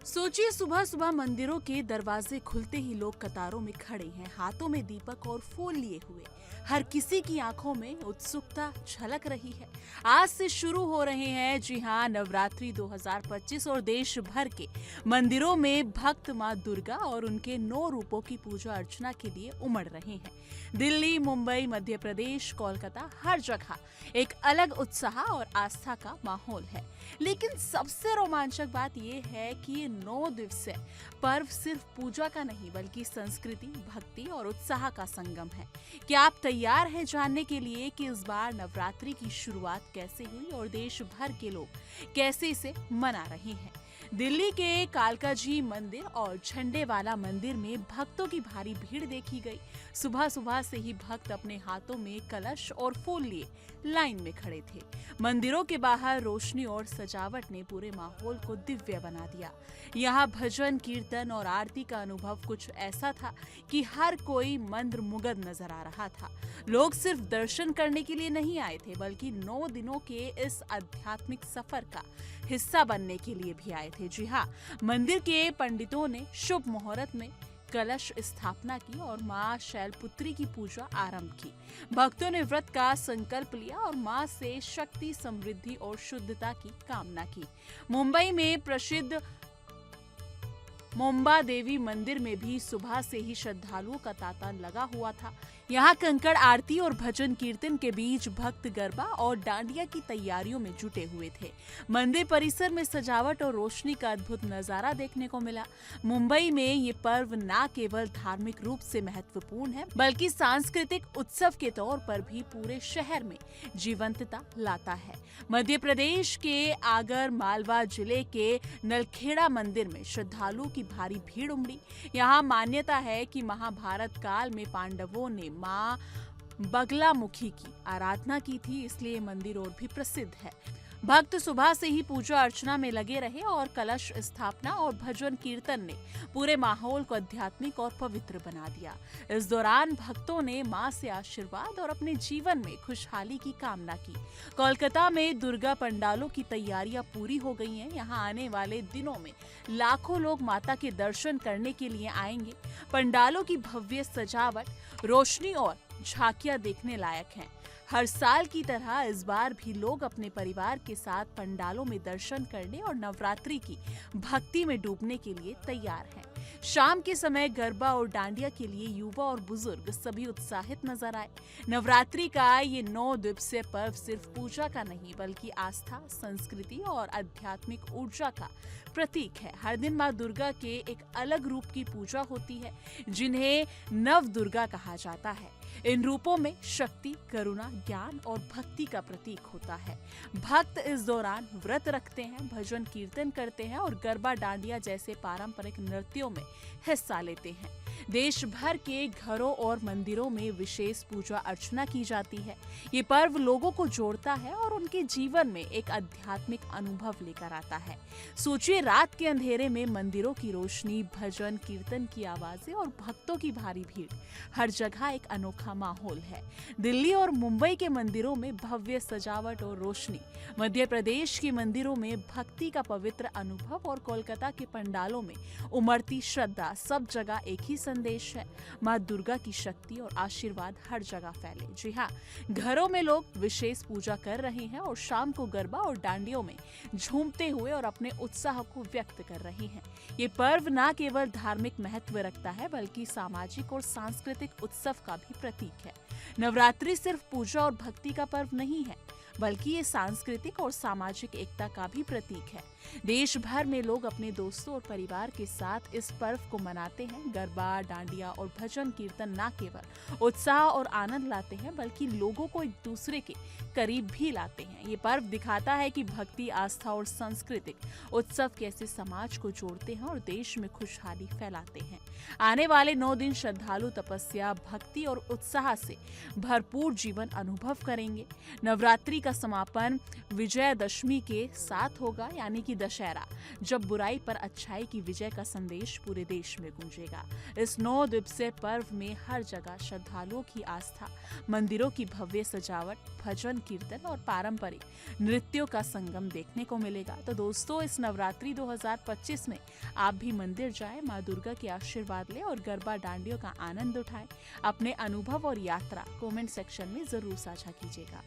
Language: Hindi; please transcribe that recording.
सोचिए, सुबह सुबह मंदिरों के दरवाजे खुलते ही लोग कतारों में खड़े हैं, हाथों में दीपक और फूल लिए हुए। हर किसी की आंखों में उत्सुकता झलक रही है। आज से शुरू हो रहे हैं, जी हाँ, नवरात्रि 2025 और देश भर के मंदिरों में भक्त माँ दुर्गा और उनके 9 रूपों की पूजा अर्चना के लिए उमड़ रहे हैं। दिल्ली, मुंबई, मध्य प्रदेश, कोलकाता, हर जगह एक अलग उत्साह और आस्था का माहौल है। लेकिन सबसे रोमांचक बात यह है कि ये 9 दिवसीय पर्व सिर्फ पूजा का नहीं बल्कि संस्कृति, भक्ति और उत्साह का संगम है। क्या आप तैयार हैं जानने के लिए कि इस बार नवरात्रि की शुरुआत कैसे हुई और देश भर के लोग कैसे इसे मना रहे हैं? दिल्ली के कालकाजी मंदिर और झंडेवाला मंदिर में भक्तों की भारी भीड़ देखी गई। सुबह सुबह से ही भक्त अपने हाथों में कलश और फूल लिए लाइन में खड़े थे। मंदिरों के बाहर रोशनी और सजावट ने पूरे माहौल को दिव्य बना दिया। यहाँ भजन, कीर्तन और आरती का अनुभव कुछ ऐसा था कि हर कोई मंत्रमुग्ध नजर आ रहा था। लोग सिर्फ दर्शन करने के लिए नहीं आए थे बल्कि 9 दिनों के इस आध्यात्मिक सफर का हिस्सा बनने के लिए भी आए थे। जी हाँ, मंदिर के पंडितों ने शुभ मुहूर्त में कलश स्थापना की और मां शैलपुत्री की पूजा आरंभ की। भक्तों ने व्रत का संकल्प लिया और मां से शक्ति, समृद्धि और शुद्धता की कामना की। मुंबई में प्रसिद्ध मुंबा देवी मंदिर में भी सुबह से ही श्रद्धालुओं का तांता लगा हुआ था। यहाँ कंकड़ आरती और भजन कीर्तन के बीच भक्त गरबा और डांडिया की तैयारियों में जुटे हुए थे। मंदिर परिसर में सजावट और रोशनी का अद्भुत नजारा देखने को मिला। मुंबई में ये पर्व न केवल धार्मिक रूप से महत्वपूर्ण है बल्कि सांस्कृतिक उत्सव के तौर पर भी पूरे शहर में जीवंतता लाता है। मध्य प्रदेश के आगर मालवा जिले के नलखेड़ा मंदिर में श्रद्धालुओं की भारी भीड़ उमड़ी। यहाँ मान्यता है कि महाभारत काल में पांडवों ने मां बगलामुखी की आराधना की थी, इसलिए मंदिर और भी प्रसिद्ध है। भक्त सुबह से ही पूजा अर्चना में लगे रहे और कलश स्थापना और भजन कीर्तन ने पूरे माहौल को आध्यात्मिक और पवित्र बना दिया। इस दौरान भक्तों ने मां से आशीर्वाद और अपने जीवन में खुशहाली की कामना की। कोलकाता में दुर्गा पंडालों की तैयारियां पूरी हो गई हैं। यहाँ आने वाले दिनों में लाखों लोग माता के दर्शन करने के लिए आएंगे। पंडालों की भव्य सजावट, रोशनी और झांकियां देखने लायक हैं। हर साल की तरह इस बार भी लोग अपने परिवार के साथ पंडालों में दर्शन करने और नवरात्रि की भक्ति में डूबने के लिए तैयार हैं। शाम के समय गरबा और डांडिया के लिए युवा और बुजुर्ग सभी उत्साहित नजर आए। नवरात्रि का ये 9 दिवसीय पर्व सिर्फ पूजा का नहीं बल्कि आस्था, संस्कृति और आध्यात्मिक ऊर्जा का प्रतीक है। हर दिन माँ दुर्गा के एक अलग रूप की पूजा होती है जिन्हें नव दुर्गा कहा जाता है। इन रूपों में शक्ति, करुणा, ज्ञान और भक्ति का प्रतीक होता है। भक्त इस दौरान व्रत रखते हैं, भजन कीर्तन करते हैं और गरबा, डांडिया जैसे पारंपरिक नृत्यों में हिस्सा लेते हैं। देश भर के घरों और मंदिरों में विशेष पूजा अर्चना की जाती है। ये पर्व लोगों को जोड़ता है और उनके जीवन में एक आध्यात्मिक अनुभव लेकर आता है। सोचिए, रात के अंधेरे में मंदिरों की रोशनी, भजन कीर्तन की आवाजें और भक्तों की भारी भीड़, हर जगह एक अनोखा माहौल है। दिल्ली और मुंबई के मंदिरों में भव्य सजावट और रोशनी, मध्य प्रदेश के मंदिरों में भक्ति का पवित्र अनुभव और कोलकाता के पंडालों में उमड़ती श्रद्धा, सब जगह एक ही संदेश है, माँ दुर्गा की शक्ति और आशीर्वाद हर जगह फैले। जी हाँ, घरों में लोग विशेष पूजा कर रहे हैं और शाम को गरबा और डांडियों में झूमते हुए और अपने उत्साह को व्यक्त कर रहे हैं। ये पर्व न केवल धार्मिक महत्व रखता है बल्कि सामाजिक और सांस्कृतिक उत्सव का भी प्रतीक है। नवरात्रि सिर्फ पूजा और भक्ति का पर्व नहीं है बल्कि ये सांस्कृतिक और सामाजिक एकता का भी प्रतीक है। देश भर में लोग अपने दोस्तों और परिवार के साथ इस पर्व को मनाते हैं। गरबा, डांडिया और भजन कीर्तन न केवल उत्साह और आनंद लाते हैं बल्कि लोगों को एक दूसरे के करीब भी लाते हैं। ये पर्व दिखाता है कि भक्ति, आस्था और सांस्कृतिक उत्सव कैसे समाज को जोड़ते हैं और देश में खुशहाली फैलाते हैं। आने वाले 9 दिन श्रद्धालु तपस्या, भक्ति और उत्साह से भरपूर जीवन अनुभव करेंगे। नवरात्रि का समापन विजयादशमी के साथ होगा, यानी कि दशहरा, जब बुराई पर अच्छाई की विजय का संदेश पूरे देश में गूंजेगा। इस 9 दिवसीय पर्व में हर जगह श्रद्धालुओं की आस्था, मंदिरों की भव्य सजावट, भजन कीर्तन और पारंपरिक नृत्यों का संगम देखने को मिलेगा। तो दोस्तों, इस नवरात्रि 2025 में आप भी मंदिर जाएं, माँ दुर्गा के आशीर्वाद लें और गरबा डांडियों का आनंद उठाएं। अपने अनुभव और यात्रा कमेंट सेक्शन में जरूर साझा कीजिएगा।